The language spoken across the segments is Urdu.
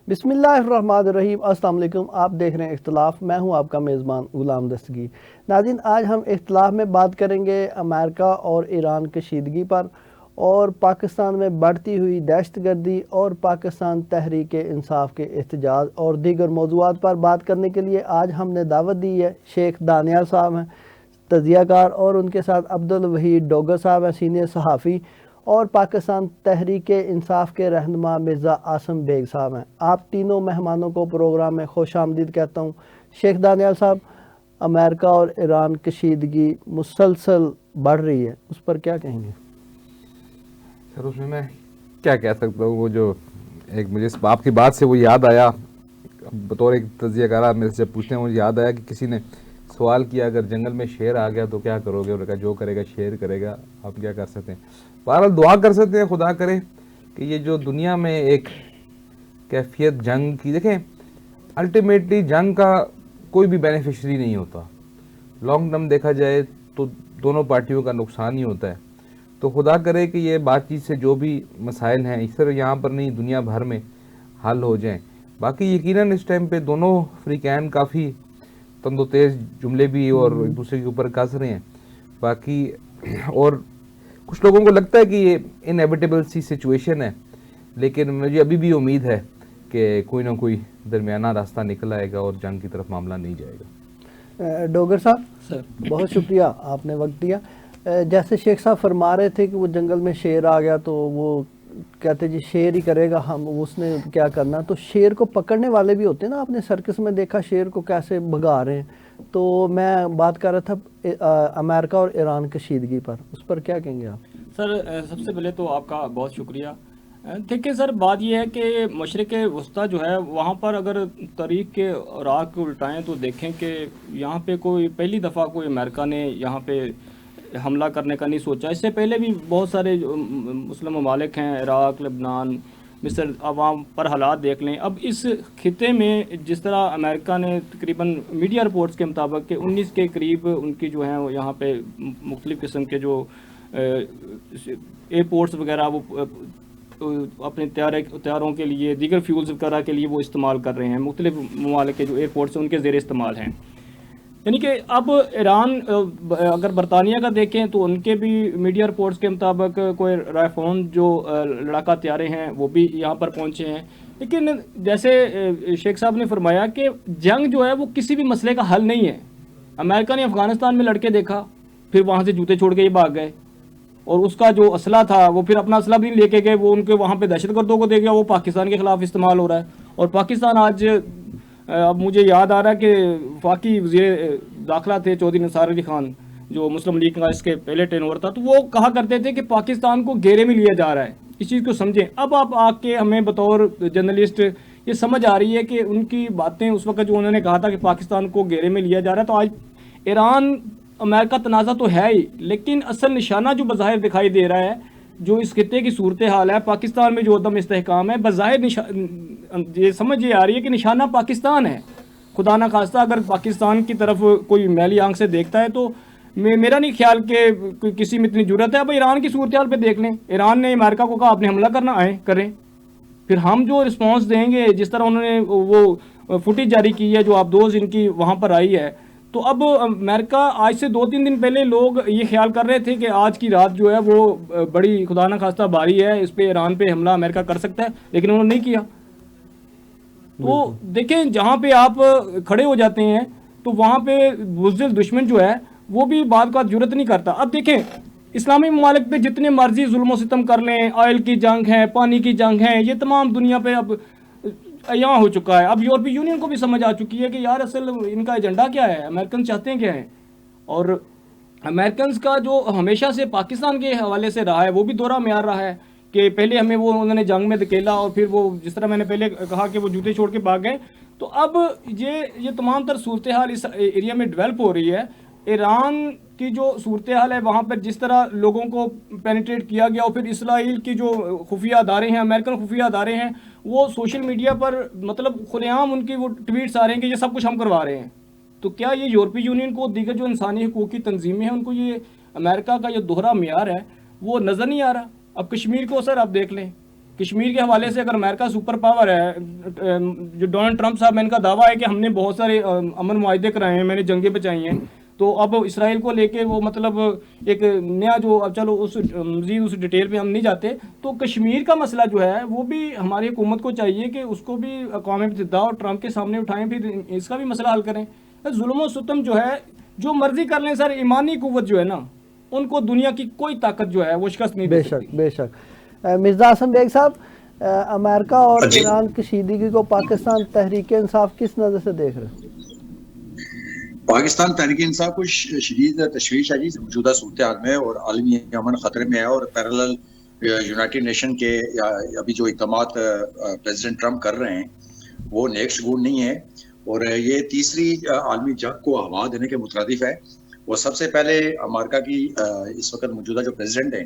بسم اللہ الرحمن الرحیم۔ السلام علیکم، آپ دیکھ رہے ہیں اختلاف، میں ہوں آپ کا میزبان غلام دستگیر۔ ناظرین، آج ہم اختلاف میں بات کریں گے امریکہ اور ایران کشیدگی پر، اور پاکستان میں بڑھتی ہوئی دہشت گردی اور پاکستان تحریک انصاف کے احتجاج اور دیگر موضوعات پر بات کرنے کے لیے آج ہم نے دعوت دی ہے۔ شیخ دانیال صاحب ہیں، تجزیہ کار، اور ان کے ساتھ عبدالوحید ڈوگر صاحب ہیں، سینئر صحافی، اور پاکستان تحریک انصاف کے رہنما مرزا عاصم بیگ صاحب ہیں۔ آپ تینوں مہمانوں کو پروگرام میں خوش آمدید کہتا ہوں۔ شیخ دانیال صاحب، امریکہ اور ایران کشیدگی مسلسل بڑھ رہی ہے، اس پر کیا کہیں گے؟ سر اس میں کیا کہہ سکتا ہوں، وہ جو ایک مجھے آپ کی بات سے وہ یاد آیا، بطور ایک تجزیہ کارہ میرے سے پوچھتے ہیں، مجھے یاد آیا کہ کسی نے سوال کیا اگر جنگل میں شیر آ گیا تو کیا کرو گے؟ انہوں نے کہا جو کرے گا شیر کرے گا، آپ کیا کر سکتے ہیں؟ بہرحال دعا کر سکتے ہیں، خدا کرے کہ یہ جو دنیا میں ایک کیفیت جنگ کی، دیکھیں الٹیمیٹلی جنگ کا کوئی بھی بینیفیشری نہیں ہوتا، لانگ ٹرم دیکھا جائے تو دونوں پارٹیوں کا نقصان ہی ہوتا ہے۔ تو خدا کرے کہ یہ بات چیت سے جو بھی مسائل ہیں صرف یہاں پر نہیں دنیا بھر میں حل ہو جائیں۔ باقی یقیناً اس ٹائم پہ دونوں فریقین کافی تند و تیز جملے بھی اور ایک دوسرے کے اوپر کس رہے ہیں، باقی اور کچھ لوگوں کو لگتا ہے کہ یہ انیویٹیبل سی سچویشن ہے، لیکن مجھے ابھی بھی امید ہے کہ کوئی نہ کوئی درمیانہ راستہ نکل آئے گا اور جنگ کی طرف معاملہ نہیں جائے گا۔ ڈوگر صاحب سر، بہت شکریہ، آپ نے وقت دیا۔ جیسے شیخ صاحب فرما رہے تھے کہ وہ جنگل میں شیر آ گیا تو وہ کہتے جی شیر ہی کرے گا، ہم اس نے کیا کرنا، تو شیر کو پکڑنے والے بھی ہوتے ہیں نا، آپ نے سرکس میں دیکھا شیر کو کیسے بھگا رہے ہیں۔ تو میں بات کر رہا تھا امریکہ اور ایران کشیدگی پر، اس پر کیا کہیں گے آپ؟ سر سب سے پہلے تو آپ کا بہت شکریہ۔ دیکھیں سر، بات یہ ہے کہ مشرق وسطیٰ جو ہے وہاں پر اگر تاریخ کے راہ کو الٹائیں تو دیکھیں کہ یہاں پہ کوئی پہلی دفعہ کوئی امریکہ نے یہاں پہ حملہ کرنے کا نہیں سوچا۔ اس سے پہلے بھی بہت سارے مسلم ممالک ہیں، عراق، لبنان، مصر، عوام پر حالات دیکھ لیں۔ اب اس خطے میں جس طرح امریکہ نے تقریباً میڈیا رپورٹس کے مطابق کہ 19 کے قریب ان کی جو ہیں یہاں پہ مختلف قسم کے جو ایئرپورٹس وغیرہ وہ اپنے طیاروں کے لیے، دیگر فیولز وغیرہ کے لیے وہ استعمال کر رہے ہیں، مختلف ممالک کے جو ایئرپورٹس ہیں ان کے زیر استعمال ہیں۔ یعنی کہ اب ایران اگر برطانیہ کا دیکھیں تو ان کے بھی میڈیا رپورٹس کے مطابق کوئی رائفون جو لڑاکا طیارے ہیں وہ بھی یہاں پر پہنچے ہیں۔ لیکن جیسے شیخ صاحب نے فرمایا کہ جنگ جو ہے وہ کسی بھی مسئلے کا حل نہیں ہے۔ امریکہ نے افغانستان میں لڑکے دیکھا، پھر وہاں سے جوتے چھوڑ کے یہ بھاگ گئے، اور اس کا جو اسلحہ تھا وہ پھر اپنا اسلحہ بھی نہیں لے کے گئے، وہ ان کے وہاں پہ دہشت گردوں کو دے گیا، وہ پاکستان کے خلاف استعمال ہو رہا ہے۔ اور پاکستان آج اب مجھے یاد آ رہا ہے کہ وفاقی وزیر داخلہ تھے چودھری نثار علی خان، جو مسلم لیگ کا اس کے پہلے ٹینور تھا، تو وہ کہا کرتے تھے کہ پاکستان کو گھیرے میں لیا جا رہا ہے۔ اس چیز کو سمجھیں۔ اب آپ آ کے ہمیں بطور جرنلسٹ یہ سمجھ آ رہی ہے کہ ان کی باتیں اس وقت جو انہوں نے کہا تھا کہ پاکستان کو گھیرے میں لیا جا رہا ہے، تو آج ایران امریکہ تنازع تو ہے ہی، لیکن اصل نشانہ جو بظاہر دکھائی دے رہا ہے، جو اس خطے کی صورتحال ہے، پاکستان میں جو عدم استحکام ہے، بظاہر یہ سمجھ یہ آ رہی ہے کہ نشانہ پاکستان ہے۔ خدا نہ خواستہ اگر پاکستان کی طرف کوئی میلی آنکھ سے دیکھتا ہے تو میرا نہیں خیال کہ کسی میں اتنی جرت ہے۔ اب ایران کی صورتحال پہ دیکھ لیں، ایران نے امریکہ کو کہا آپ نے حملہ کرنا، آئیں کریں، پھر ہم جو رسپانس دیں گے، جس طرح انہوں نے وہ فوٹیج جاری کی ہے جو آپ دوز ان کی وہاں پر آئی ہے، تو اب امریکہ آج سے 2-3 دن پہلے لوگ یہ خیال کر رہے تھے کہ آج کی رات جو ہے وہ بڑی خدا نہ خواستہ باری ہے، اس پہ ایران پہ حملہ امریکہ کر سکتا ہے، لیکن انہوں نے نہیں کیا۔ تو دیکھیں جہاں پہ آپ کھڑے ہو جاتے ہیں تو وہاں پہ بزدل دشمن جو ہے وہ بھی بعد کا جرت نہیں کرتا۔ اب دیکھیں اسلامی ممالک پہ جتنے مرضی ظلم و ستم کر لیں، آئل کی جنگ ہے، پانی کی جنگ ہے، یہ تمام دنیا پہ اب یہاں ہو چکا ہے۔ اب یورپی یونین کو بھی سمجھ آ چکی ہے کہ یار اصل ان کا ایجنڈا کیا ہے، امریکن چاہتے ہیں کیا ہے۔ اور امریکنز کا جو ہمیشہ سے پاکستان کے حوالے سے رہا ہے وہ بھی دوہرا معیار رہا ہے کہ پہلے ہمیں وہ انہوں نے جنگ میں دھکیلا، اور پھر وہ جس طرح میں نے پہلے کہا کہ وہ جوتے چھوڑ کے بھاگ گئے۔ تو اب یہ تمام تر صورتحال اس ایریا میں ڈیولپ ہو رہی ہے۔ ایران کی جو صورتحال ہے وہاں پر جس طرح لوگوں کو پینیٹریٹ کیا گیا، اور پھر اسرائیل کی جو خفیہ ادارے ہیں، امریکن خفیہ ادارے ہیں، وہ سوشل میڈیا پر مطلب کھلے عام ان کی وہ ٹویٹس آ رہے ہیں کہ یہ سب کچھ ہم کروا رہے ہیں۔ تو کیا یہ یورپی یونین کو، دیگر جو انسانی حقوق کی تنظیمیں ہیں، ان کو یہ امریکہ کا یہ دوہرا معیار ہے وہ نظر نہیں آ رہا؟ اب کشمیر کو سر آپ دیکھ لیں، کشمیر کے حوالے سے اگر امریکہ سپر پاور ہے، جو ڈونلڈ ٹرمپ صاحب، میں ان کا دعویٰ ہے کہ ہم نے بہت سارے امن معاہدے کرائے ہیں، میں نے جنگیں بچائی ہیں، تو اب اسرائیل کو لے کے وہ مطلب ایک نیا جو، اب چلو اس مزید اس ڈیٹیل پہ ہم نہیں جاتے، تو کشمیر کا مسئلہ جو ہے وہ بھی ہماری حکومت کو چاہیے کہ اس کو بھی اقوام متحدہ اور ٹرمپ کے سامنے اٹھائیں، پھر اس کا بھی مسئلہ حل کریں. ظلم و ستم جو ہے جو مرضی کر لیں سر، ایمانی قوت جو ہے نا، ان کو دنیا کی کوئی طاقت جو ہے وہ شکست نہیں دے بے سکتی. شک بے شک. مرزا حسن بیگ صاحب، امریکہ اور ایران کشیدگی کو پاکستان تحریک انصاف کس نظر سے دیکھ رہے ہیں؟ پاکستان تحریک انصاف کو شدید تشویش ہے جی موجودہ صورتحال میں، اور عالمی امن خطرے میں ہے، اور پیرالل یونائٹڈ نیشن کے ابھی جو اقدامات پریزیڈنٹ ٹرمپ کر رہے ہیں وہ نیک شگون نہیں ہے، اور یہ تیسری عالمی جنگ کو ہوا دینے کے مترادف ہے. وہ سب سے پہلے امریکہ کی اس وقت موجودہ جو پریزیڈنٹ ہیں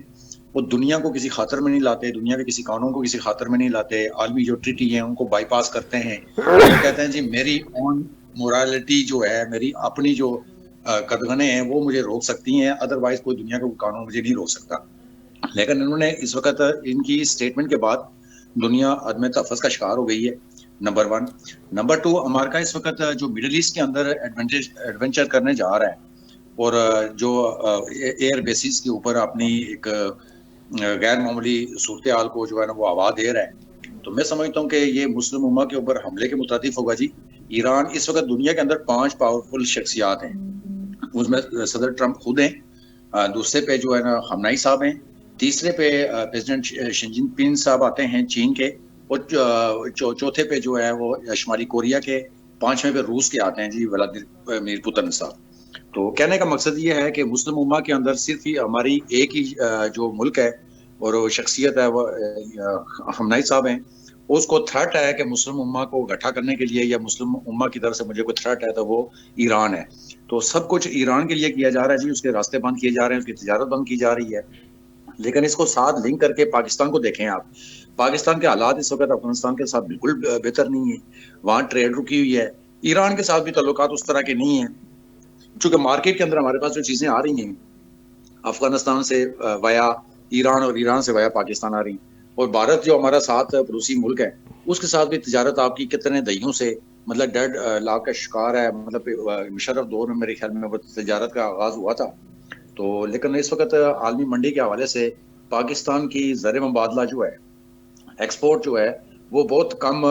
وہ دنیا کو کسی خاطر میں نہیں لاتے، دنیا کے کسی قانون کو کسی خاطر میں نہیں لاتے، عالمی جو ٹریٹی ہیں ان کو بائی پاس کرتے ہیں. وہ کہتے ہیں جی میری اون مورالٹی جو ہے، میری اپنی جو قدغنیں ہیں وہ مجھے روک سکتی ہیں، ادروائز کوئی دنیا کا قانون مجھے نہیں روک سکتا. لیکن انہوں نے اس وقت ان کی اسٹیٹمنٹ کے بعد دنیا عدم تحفظ کا شکار ہو گئی ہے، نمبر 1. نمبر 2، امریکہ اس وقت جو مڈل ایسٹ کے اندر ایڈونچر کرنے جا رہا ہے، اور جو ایئر بیسز کے اوپر اپنی ایک غیر معمولی صورتحال کو جو ہے نا وہ ہوا دے رہا ہے، تو میں سمجھتا ہوں کہ یہ مسلم امہ کے اوپر حملے کے مترادف ہوگا جی. ایران اس وقت دنیا کے اندر 5 پاورفل شخصیات ہیں، اس میں صدر ٹرمپ خود ہیں، دوسرے پہ جو ہے نا خامنائی صاحب ہیں، تیسرے پہ پریزیڈنٹ شی جن پنگ صاحب آتے ہیں چین کے، اور چوتھے پہ جو ہے وہ شمالی کوریا کے، 5ویں پہ روس کے آتے ہیں جی ولادیمیر پوتن صاحب. تو کہنے کا مقصد یہ ہے کہ مسلم امہ کے اندر صرف ہی ہماری ایک ہی جو ملک ہے اور وہ شخصیت ہے وہ خامنائی صاحب ہیں، اس کو تھریٹ ہے کہ مسلم امہ کو اکٹھا کرنے کے لیے یا مسلم امہ کی طرف سے مجھے کوئی تھریٹ ہے تو وہ ایران ہے. تو سب کچھ ایران کے لیے کیا جا رہا ہے جی، اس کے راستے بند کیے جا رہے ہیں، اس کی تجارت بند کی جا رہی ہے. لیکن اس کو ساتھ لنک کر کے پاکستان کو دیکھیں آپ، پاکستان کے حالات اس وقت افغانستان کے ساتھ بالکل بہتر نہیں ہیں، وہاں ٹریڈ رکی ہوئی ہے. ایران کے ساتھ بھی تعلقات اس طرح کے نہیں ہیں، چونکہ مارکیٹ کے اندر ہمارے پاس جو چیزیں آ رہی ہیں افغانستان سے ویا ایران اور ایران سے ویا پاکستان آ رہی ہیں، اور بھارت جو ہمارا ساتھ پڑوسی ملک ہے اس کے ساتھ بھی تجارت آپ کی کتنے دہیوں سے مطلب 1.5 لاکھ کا شکار ہے. مطلب مشرف دور میں میرے خیال میں وہ تجارت کا آغاز ہوا تھا. تو لیکن اس وقت عالمی منڈی کے حوالے سے پاکستان کی زر مبادلہ جو ہے، ایکسپورٹ جو ہے وہ بہت کم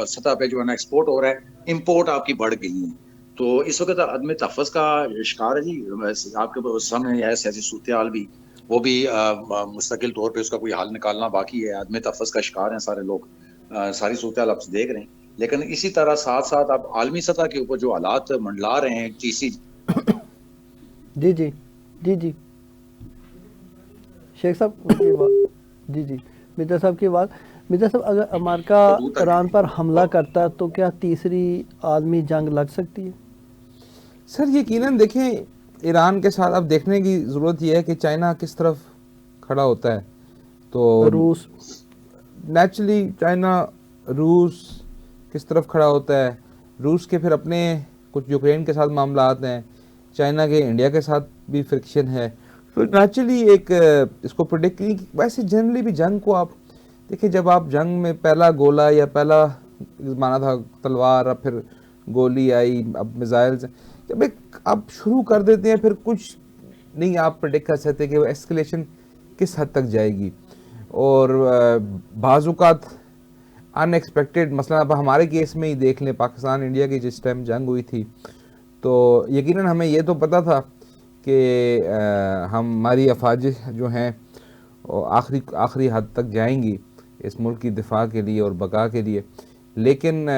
سطح پہ جو ہے نا ایکسپورٹ ہو رہا ہے، امپورٹ آپ کی بڑھ گئی ہے. تو اس وقت عدم تحفظ کا شکار ہے جی. آپ کے سامنے ہے سیاسی صورتحال بھی، وہ بھی مستقل طور پہ اس کا کوئی حل نکالنا باقی ہے. عدم تحفظ کا شکار ہیں سارے لوگ، ساری صورتحال آپ دیکھ رہے ہیں. لیکن اسی طرح ساتھ ساتھ آپ عالمی سطح کے اوپر جو حالات منڈلا رہے ہیں جی شیخ صاحب جی مرزا صاحب کی بات. مرزا صاحب، اگر امریکہ ایران پر حملہ کرتا ہے تو کیا تیسری عالمی جنگ لگ سکتی ہے؟ سر یقیناً دیکھیں، ایران کے ساتھ اب دیکھنے کی ضرورت یہ ہے کہ چائنا کس طرف کھڑا ہوتا ہے. تو روس نیچرلی چائنا روس کس طرف کھڑا ہوتا ہے. روس کے پھر اپنے کچھ یوکرین کے ساتھ معاملات ہیں، چائنا کے انڈیا کے ساتھ بھی فرکشن ہے. تو نیچرلی ایک اس کو پروڈکٹ نہیں. ویسے جنرلی بھی جنگ کو آپ دیکھیں، جب آپ جنگ میں پہلا گولا یا پہلا زمانہ تھا تلوار، اب پھر گولی آئی، اب میزائل سے جب ایک آپ شروع کر دیتے ہیں، پھر کچھ نہیں آپ پریڈکٹ کر سکتے کہ وہ ایسکلیشن کس حد تک جائے گی. اور بعض اوقات ان ایکسپیکٹڈ، مثلا اب ہمارے کیس میں ہی دیکھ لیں، پاکستان انڈیا کی جس ٹائم جنگ ہوئی تھی تو یقیناً ہمیں یہ تو پتہ تھا کہ ہماری افواج جو ہیں آخری حد تک جائیں گی اس ملک کی دفاع کے لیے اور بقا کے لیے. لیکن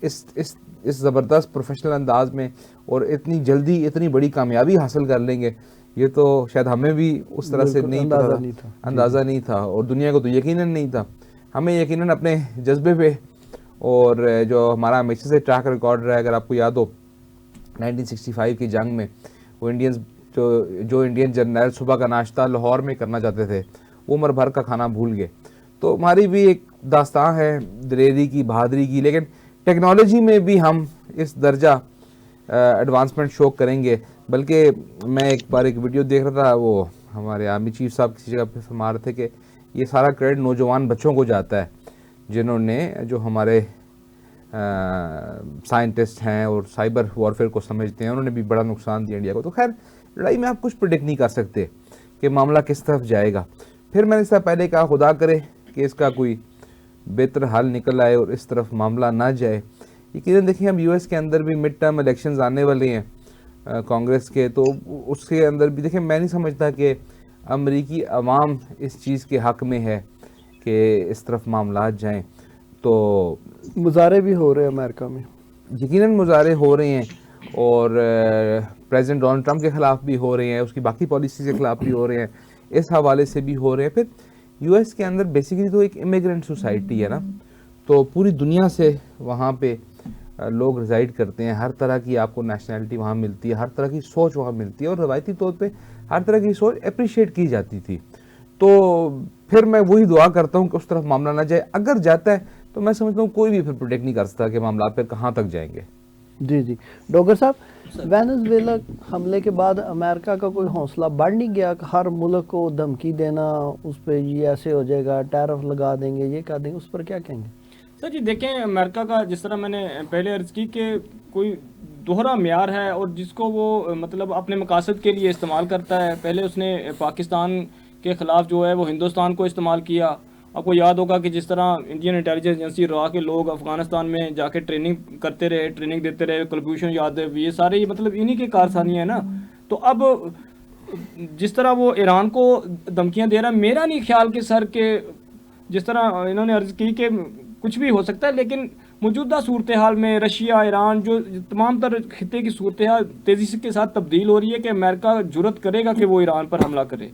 اس زبردست پروفیشنل انداز میں اور اتنی جلدی اتنی بڑی کامیابی حاصل کر لیں گے، یہ تو شاید ہمیں بھی اس طرح سے نہیں پتا تھا، اندازہ نہیں تھا، اور دنیا کو تو یقیناً نہیں تھا. ہمیں یقیناً اپنے جذبے پہ اور جو ہمارا ہمیشہ سے ٹریک ریکارڈ رہا ہے، اگر آپ کو یاد ہو 1965 کی جنگ میں وہ انڈینز جو انڈین جرنیل صبح کا ناشتہ لاہور میں کرنا چاہتے تھے وہ عمر بھر کا کھانا بھول گئے. تو ہماری بھی ایک داستان ہے دلیری کی، بہادری کی. لیکن ٹیکنالوجی میں بھی ہم اس درجہ ایڈوانسمنٹ شو کریں گے. بلکہ میں ایک بار ایک ویڈیو دیکھ رہا تھا، وہ ہمارے آرمی چیف صاحب کسی جگہ پہ فرما رہے تھے کہ یہ سارا کریڈٹ نوجوان بچوں کو جاتا ہے جنہوں نے جو ہمارے سائنٹسٹ ہیں اور سائبر وارفیئر کو سمجھتے ہیں، انہوں نے بھی بڑا نقصان دیا انڈیا کو. تو خیر لڑائی میں آپ کچھ پریڈکٹ نہیں کر سکتے کہ معاملہ کس طرف جائے گا. پھر میں نے اس سے پہلے کہا خدا کرے کہ اس کا کوئی بہتر حل نکل آئے اور اس طرف معاملہ نہ جائے. یقیناً دیکھیں اب یو ایس کے اندر بھی مڈ ٹرم الیکشنز آنے والے ہیں کانگریس کے، تو اس کے اندر بھی دیکھیں میں نہیں سمجھتا کہ امریکی عوام اس چیز کے حق میں ہے کہ اس طرف معاملات جائیں. تو مظاہرے بھی ہو رہے ہیں امریکہ میں، یقیناً مظاہرے ہو رہے ہیں اور پریزیڈنٹ ڈونلڈ ٹرمپ کے خلاف بھی ہو رہے ہیں، اس کی باقی پالیسیز کے خلاف بھی ہو رہے ہیں، اس حوالے سے بھی ہو رہے ہیں. پھر یو ایس کے اندر بیسیکلی تو ایک امیگرینٹ سوسائٹی ہے نا، تو پوری دنیا سے وہاں پہ لوگ ریزائڈ کرتے ہیں، ہر طرح کی آپ کو نیشنلٹی وہاں ملتی ہے، ہر طرح کی سوچ وہاں ملتی ہے، اور روایتی طور پہ ہر طرح کی سوچ اپریشیٹ کی جاتی تھی. تو پھر میں وہی دعا کرتا ہوں کہ اس طرف معاملہ نہ جائے. اگر جاتا ہے تو میں سمجھتا ہوں کوئی بھی پھر پروٹیکٹ نہیں کر سکتا کہ معاملات پھر کہاں تک جائیں گے. جی ڈاکٹر صاحب، وینزویلا حملے کے بعد امریکہ کا کوئی حوصلہ بڑھ نہیں گیا کہ ہر ملک کو دھمکی دینا، اس پہ یہ ایسے ہو جائے گا، ٹیرف لگا دیں گے، یہ کر دیں گے، اس پر کیا کہیں گے؟ سر جی دیکھیں، امریکہ کا جس طرح میں نے پہلے عرض کی کہ کوئی دوہرا معیار ہے اور جس کو وہ مطلب اپنے مقاصد کے لیے استعمال کرتا ہے. پہلے اس نے پاکستان کے خلاف جو ہے وہ ہندوستان کو استعمال کیا. آپ کو یاد ہوگا کہ جس طرح انڈین انٹیلیجنس ایجنسی را کے لوگ افغانستان میں جا کے ٹریننگ کرتے رہے، ٹریننگ دیتے رہے، کلبھوشن یادو، یہ سارے مطلب انہی کے کارسانی ہیں نا. تو اب جس طرح وہ ایران کو دھمکیاں دے رہا ہے، میرا نہیں خیال کہ سر کہ جس طرح انہوں نے عرض کی کہ کچھ بھی ہو سکتا ہے، لیکن موجودہ صورتحال میں رشیا، ایران، جو تمام تر خطے کی صورتحال تیزی کے ساتھ تبدیل ہو رہی ہے کہ امریکہ جرأت کرے گا کہ وہ ایران پر حملہ کرے.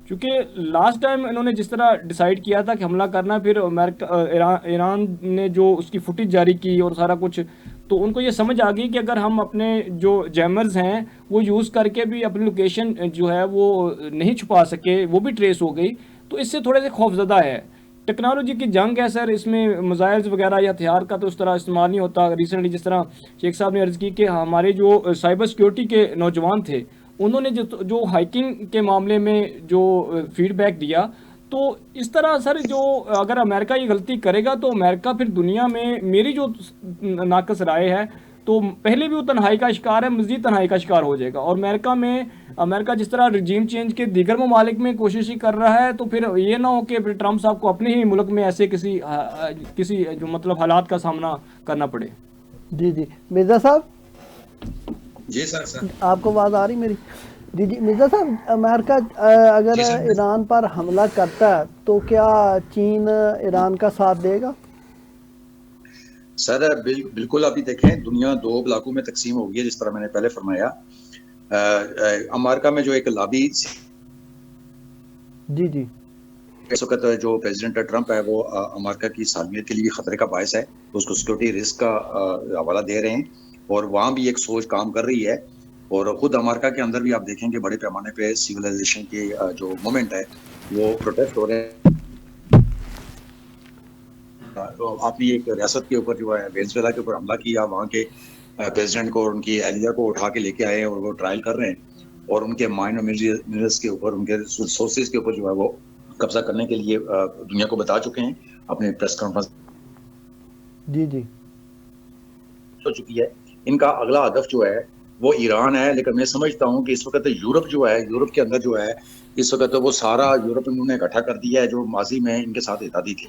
چونکہ لاسٹ ٹائم انہوں نے جس طرح ڈیسائیڈ کیا تھا کہ حملہ کرنا، پھر ایران نے جو اس کی فوٹیج جاری کی اور سارا کچھ، تو ان کو یہ سمجھ آ گئی کہ اگر ہم اپنے جو جیمرز ہیں وہ یوز کر کے بھی اپنی لوکیشن جو ہے وہ نہیں چھپا سکے، وہ بھی ٹریس ہو گئی، تو اس سے تھوڑے سے خوفزدہ ہے. ٹیکنالوجی کی جنگ ہے سر، اس میں میزائلز وغیرہ یا ہتھیار کا تو اس طرح استعمال نہیں ہوتا. ریسنٹلی جس طرح شیخ صاحب نے عرض کی کہ ہمارے جو سائبر سیکیورٹی کے نوجوان تھے، انہوں نے جو ہائیکنگ کے معاملے میں جو فیڈ بیک دیا، تو اس طرح سر جو اگر امریکہ یہ غلطی کرے گا تو امریکہ پھر دنیا میں، میری جو ناقص رائے ہے، تو پہلے بھی وہ تنہائی کا شکار ہے، مزید تنہائی کا شکار ہو جائے گا. اور امریکہ جس طرح رجیم چینج کے دیگر ممالک میں کوشش ہی کر رہا ہے، تو پھر یہ نہ ہو کہ پھر ٹرمپ صاحب کو اپنے ہی ملک میں ایسے کسی جو مطلب حالات کا سامنا کرنا پڑے. جی مرزا صاحب. جی سر آپ کو آواز آ رہی میری؟ جی مرزا صاحب، امریکہ اگر ایران پر حملہ کرتا ہے تو کیا چین ایران کا ساتھ دے گا؟ سر بالکل. ابھی دیکھیں دنیا دو بلاکوں میں تقسیم ہو گئی ہے، جس طرح میں نے پہلے فرمایا. امریکہ میں جو ایک لابی جی اس وقت جو پریزیڈنٹ ٹرمپ ہے وہ امریکہ کی سالمیت کے لیے خطرے کا باعث ہے، تو اس کو سیکورٹی رسک کا حوالہ دے رہے ہیں، اور وہاں بھی ایک سوچ کام کر رہی ہے. اور خود امریکہ کے اندر بھی آپ دیکھیں کہ بڑے پیمانے پہ سیولائزیشن کی جو مومنٹ ہے وہ پروٹیسٹ ہو رہے ہیں. اپنی ایک ریاست کے اوپر جو ہے وینزویلا کے اوپر حملہ کیا، وہاں کے پریزیڈنٹ کو اور ان کی اہلیہ کو اٹھا کے لے کے آئے اور وہ ٹرائل کر رہے ہیں، اور ان کے مائن اور منرلز کے اوپر، ان کے ریسورسز کے اوپر جو ہے وہ قبضہ کرنے کے لیے دنیا کو بتا چکے ہیں. اپنے پریس کانفرنس جی ہو چکی ہے. ان کا اگلا ہدف جو ہے وہ ایران ہے. لیکن میں سمجھتا ہوں کہ اس وقت یورپ جو ہے، یورپ کے اندر جو ہے اس وقت وہ سارا یورپ انہوں نے اکٹھا کر دیا ہے جو ماضی میں ان کے ساتھ اتحادی تھے.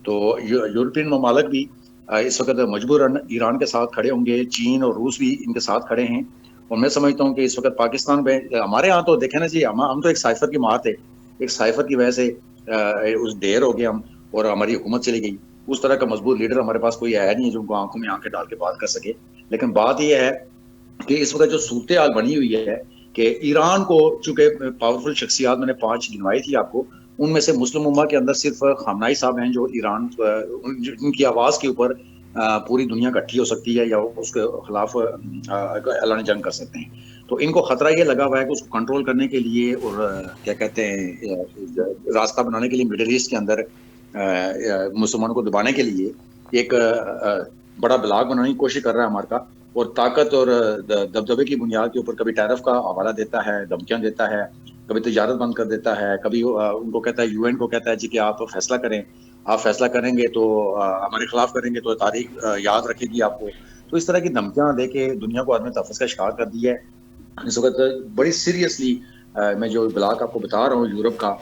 تو یورپین ممالک بھی اس وقت مجبوراً ایران کے ساتھ کھڑے ہوں گے. چین اور روس بھی ان کے ساتھ کھڑے ہیں. اور میں سمجھتا ہوں کہ اس وقت پاکستان میں، ہمارے ہاں تو دیکھیں نا جی، ہم تو ایک سائفر کی مار تھے، ایک سائفر کی وجہ سے اس ڈیر ہو گئے ہم، اور ہماری حکومت چلی گئی. اس طرح کا مضبوط لیڈر ہمارے پاس کوئی ہے نہیں جو آنکھوں میں آنکھیں ڈال کے بات کر سکے. لیکن بات یہ ہے کہ اس وقت جو صورتحال بنی ہوئی ہے کہ ایران کو، چونکہ پاورفل شخصیات میں نے 5 گنوائی تھی آپ کو، ان میں سے مسلم امہ کے اندر صرف خامنائی صاحب ہیں جو ایران، ان کی آواز کے اوپر پوری دنیا اکٹھی ہو سکتی ہے یا اس کے خلاف اعلان جنگ کر سکتے ہیں. تو ان کو خطرہ یہ لگا ہوا ہے کہ اس کو کنٹرول کرنے کے لیے اور کیا کہتے ہیں راستہ بنانے کے لیے مڈل ایسٹ کے اندر مسلمانوں کو دبانے کے لیے ایک بڑا بلاک بنانے کی کوشش کر رہا ہے امریکہ، اور طاقت اور دبدبے کی بنیاد کے اوپر کبھی ٹیرف کا حوالہ دیتا ہے، دھمکیاں دیتا ہے، کبھی تجارت بند کر دیتا ہے، کبھی ان کو کہتا ہے UN کو کہتا ہے جی کہ آپ فیصلہ کریں، آپ فیصلہ کریں گے تو ہمارے خلاف کریں گے تو تاریخ یاد رکھے گی آپ کو. تو اس طرح کی دھمکیاں دے کے دنیا کو عدم تحفظ کا شکار کر دیا ہے. اس وقت بڑی سیریسلی میں جو بلاک آپ کو بتا رہا ہوں یورپ کا،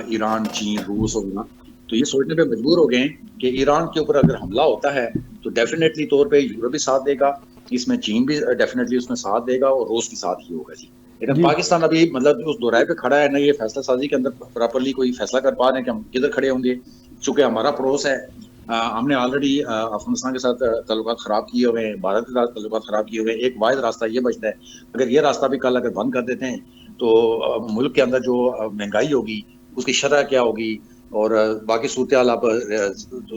ایران، چین، روس وغیرہ، تو یہ سوچنے پہ مجبور ہو گئے ہیں کہ ایران کے اوپر اگر حملہ ہوتا ہے تو ڈیفینیٹلی طور پہ یورپ بھی ساتھ دے گا، اس میں چین بھی ڈیفینیٹلی اس میں ساتھ دے گا، اور روس بھی ساتھ ہی ہوگا جی. لیکن پاکستان ابھی مطلب اس دورائے پہ کھڑا ہے نہ، یہ فیصلہ سازی کے اندر پراپرلی کوئی فیصلہ کر پا رہے ہیں کہ ہم کدھر کھڑے ہوں گے. چونکہ ہمارا پڑوس ہے، ہم نے آلریڈی افغانستان کے ساتھ تعلقات خراب کیے ہوئے ہیں، بھارت کے ساتھ تعلقات خراب کیے ہوئے ہیں. ایک واحد راستہ یہ بچتا ہے، اگر یہ راستہ بھی کل اگر بند کر دیتے ہیں تو ملک کے اندر جو مہنگائی ہوگی اس کی شرح کیا ہوگی، اور باقی صورتحال آپ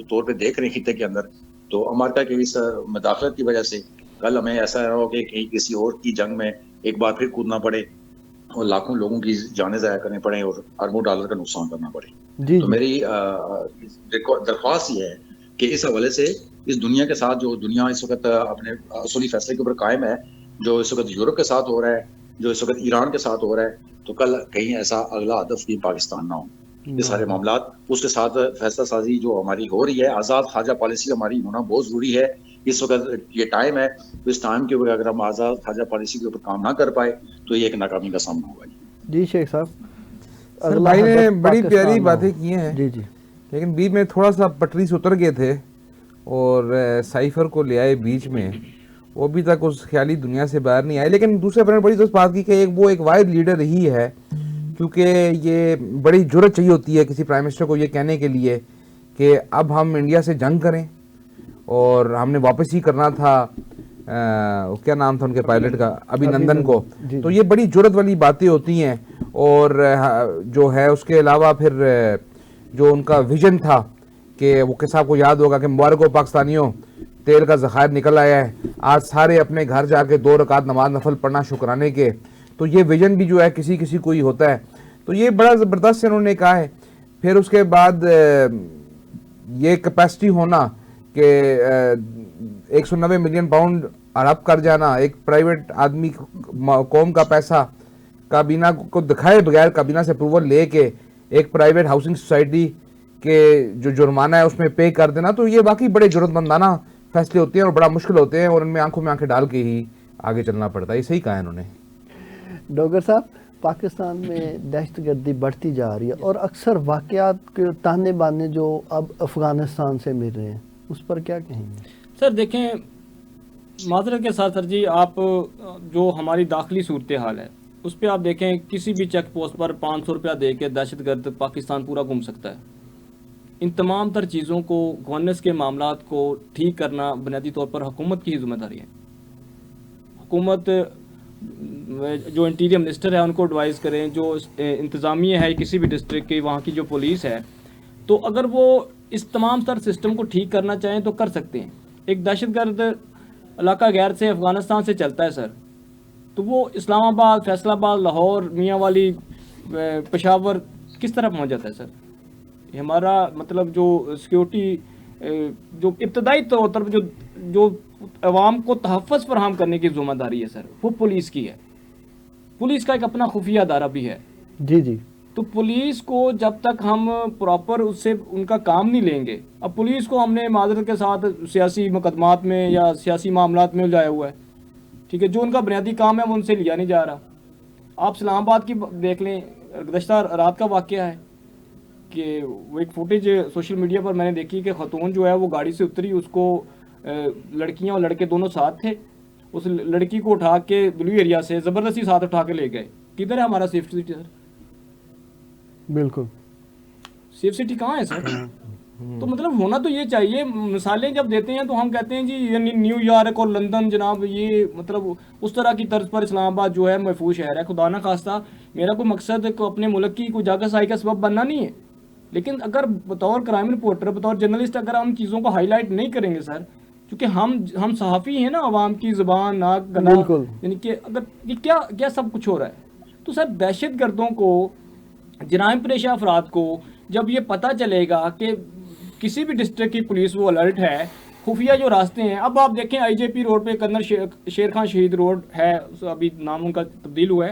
طور پہ دیکھ رہے ہیں خطے کے اندر. تو امریکہ کی اس مداخلت کی وجہ سے کل ہمیں ایسا ہو کہ کسی اور کی جنگ میں ایک بار پھر کودنا پڑے اور لاکھوں لوگوں کی جانیں ضائع کرنی پڑیں اور اربوں ڈالر کا نقصان کرنا پڑے. تو میری درخواست یہ ہے کہ اس حوالے سے اس دنیا کے ساتھ، جو دنیا اس وقت اپنے اصولی فیصلے کے اوپر قائم ہے، جو اس وقت یورپ کے ساتھ ہو رہا ہے، جو اس وقت ایران کے ساتھ ہو رہا ہے، تو کل کہیں ایسا اگلا ہدف بھی پاکستان نہ ہو. یہ سارے معاملات اس کے ساتھ فیصلہ سازی جو ہماری ہو رہی ہے، آزاد خارجہ پالیسی ہماری ہونا بہت ضروری ہے. اس وقت یہ ٹائم ہے، اس ٹائم کے اوپر اگر ہم آزاد خارجہ پالیسی کے اوپر کام نہ کر پائے تو یہ ایک ناکامی کا سامنا ہوگا. جی شیخ صاحب، سر بھائی نے بڑی پیاری باتیں کی ہیں، جی جی، لیکن بیچ میں تھوڑا سا پٹری سے اتر گئے تھے اور سائفر کو لے آئے بیچ میں، وہ ابھی تک اس خیالی دنیا سے باہر نہیں آئے. لیکن دوسرے پر بڑی دوست بات کی کہ وہ ایک واحد لیڈر ہی ہے، کیونکہ یہ بڑی جرأت چاہیے ہوتی ہے کسی پرائم منسٹر کو یہ کہنے کے لیے کہ اب ہم انڈیا سے جنگ کریں اور ہم نے واپس ہی کرنا تھا، کیا نام تھا ان کے پائلٹ کا، ابھی نندن کو. تو یہ بڑی جرأت والی باتیں ہوتی ہیں. اور جو ہے اس کے علاوہ پھر جو ان کا ویژن تھا کہ وہ کس آپ کو یاد ہوگا کہ مبارک ہو پاکستانیوں، تیل کا ذخائر نکل آیا ہے، آج سارے اپنے گھر جا کے 2 رکعت نماز نفل پڑھنا شکرانے کے. تو یہ ویژن بھی جو ہے کسی کسی کو ہی ہوتا ہے. تو یہ بڑا زبردست سے انہوں نے کہا ہے. پھر اس کے بعد یہ کیپیسٹی ہونا کہ 190 ملین پاؤنڈ ہڑپ کر جانا، ایک پرائیویٹ آدمی قوم کا پیسہ کابینہ کو دکھائے بغیر کابینہ سے اپروول لے کے ایک پرائیویٹ ہاؤسنگ سوسائٹی کے جو جرمانہ ہے اس میں پے کر دینا. تو یہ واقعی بڑے جرأت مندانہ فیصلے ہوتے ہیں اور بڑا مشکل ہوتے ہیں، اور ان میں آنکھوں میں آنکھیں ڈال کے ہی آگے چلنا پڑتا ہے. یہ صحیح کہا ہے انہوں نے. ڈاکٹر صاحب، پاکستان میں دہشت گردی بڑھتی جا رہی ہے اور اکثر واقعات کے تانے بانے جو اب افغانستان سے مل رہے ہیں، اس پر کیا کہیں گے؟ سر دیکھیں، معذرت کے ساتھ سر جی، آپ جو ہماری داخلی صورتحال ہے اس پہ آپ دیکھیں، کسی بھی چیک پوسٹ پر 500 روپیہ دے کے دہشت گرد پاکستان پورا گھوم سکتا ہے. ان تمام تر چیزوں کو، گورننس کے معاملات کو ٹھیک کرنا بنیادی طور پر حکومت کی ذمہ داری ہے. حکومت جو انٹیریئر منسٹر ہے ان کو ایڈوائز کریں، جو انتظامیہ ہے کسی بھی ڈسٹرکٹ کی، وہاں کی جو پولیس ہے، تو اگر وہ اس تمام تر سسٹم کو ٹھیک کرنا چاہیں تو کر سکتے ہیں. ایک دہشت گرد علاقہ غیر سے افغانستان سے چلتا ہے سر، تو وہ اسلام آباد، فیصل آباد، لاہور، میاں والی، پشاور کس طرح پہنچ جاتا ہے سر؟ یہ ہمارا مطلب جو سیکیورٹی جو ابتدائی طور پر جو عوام کو تحفظ فراہم کرنے کی ذمہ داری ہے سر، وہ پولیس کی ہے. پولیس کا ایک اپنا خفیہ ادارہ بھی ہے. جی جی. تو پولیس کو جب تک ہم پراپر اس سے ان کا کام نہیں لیں گے، اب پولیس کو ہم نے معذرت کے ساتھ سیاسی مقدمات میں یا سیاسی معاملات میں الجھایا ہوا ہے، ٹھیک ہے، جو ان کا بنیادی کام ہے وہ ان سے لیا نہیں جا رہا. آپ اسلام آباد کی دیکھ لیں، گزشتہ رات کا واقعہ ہے کہ وہ ایک فوٹیج سوشل میڈیا پر میں نے دیکھی کہ خاتون جو ہے وہ گاڑی سے اتری، اس کو لڑکیاں اور لڑکے دونوں ساتھ تھے، اس لڑکی کو اٹھا کے بلو ایریا سے زبردستی ساتھ اٹھا کے لے گئے. کدھر ہے ہمارا سیف سٹی سر؟ بالکل سیف سٹی کہاں ہے سر؟ تو مطلب ہونا تو یہ چاہیے. مثالیں جب دیتے ہیں تو ہم کہتے ہیں جی یعنی نیو یارک اور لندن جناب، یہ مطلب اس طرح کی طرز پر اسلام آباد جو ہے محفوظ شہر ہے. خدا نہ خواستہ میرا کوئی مقصد اپنے ملک کی کوئی جاگہ سائی کا سبب بننا نہیں ہے، لیکن اگر بطور کرائم رپورٹر، بطور جرنلسٹ اگر ہم چیزوں کو ہائی لائٹ نہیں کریں گے سر، کیونکہ ہم صحافی ہیں نا، عوام کی زبان، ناک، گلا، یعنی کہ اگر یہ کیا سب کچھ ہو رہا ہے. تو سر دہشت گردوں کو، جرائم پیشہ افراد کو جب یہ پتہ چلے گا کہ کسی بھی ڈسٹرکٹ کی پولیس وہ الرٹ ہے، خفیہ جو راستے ہیں. اب آپ دیکھیں IJP روڈ پہ کرنل شیر خان شہید روڈ ہے، ابھی نام ان کا تبدیل ہوا ہے،